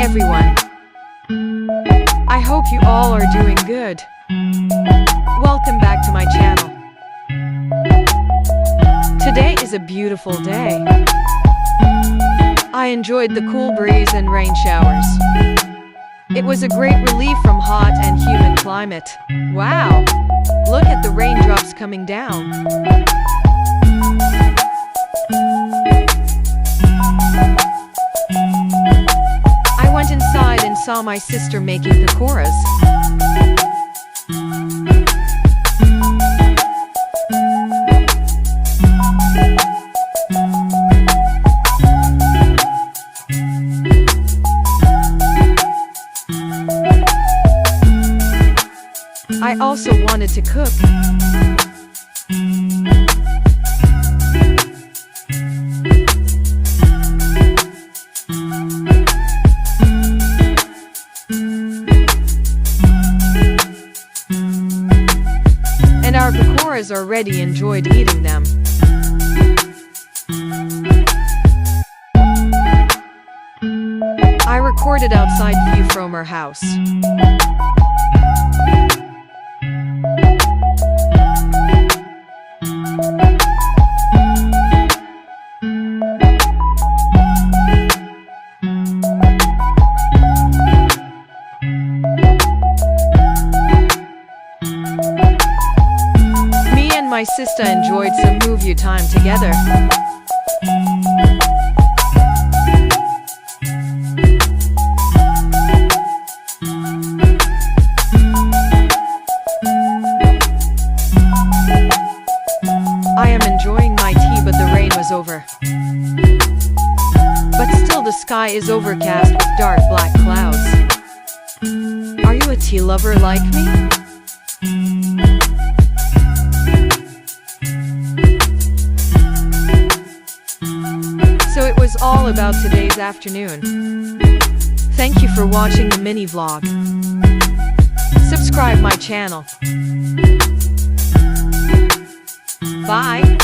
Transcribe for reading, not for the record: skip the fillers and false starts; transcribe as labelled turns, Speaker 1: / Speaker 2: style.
Speaker 1: everyone. I hope you all are doing good. Welcome back to my channel. Today is a beautiful day. I enjoyed the cool breeze and rain showers. It was a great relief from hot and humid climate. Wow! Look at the raindrops coming down. I went inside and saw my sister making pakoras. I also wanted to cook. And our pakoras are ready. Enjoyed eating them. I recorded outside view from our house. My sister enjoyed some movie time together. I am enjoying my tea, but the rain was over. But still the sky is overcast with dark black clouds. Are you a tea lover like me? So it was all about today's afternoon. Thank you for watching the mini vlog. Subscribe my channel. Bye.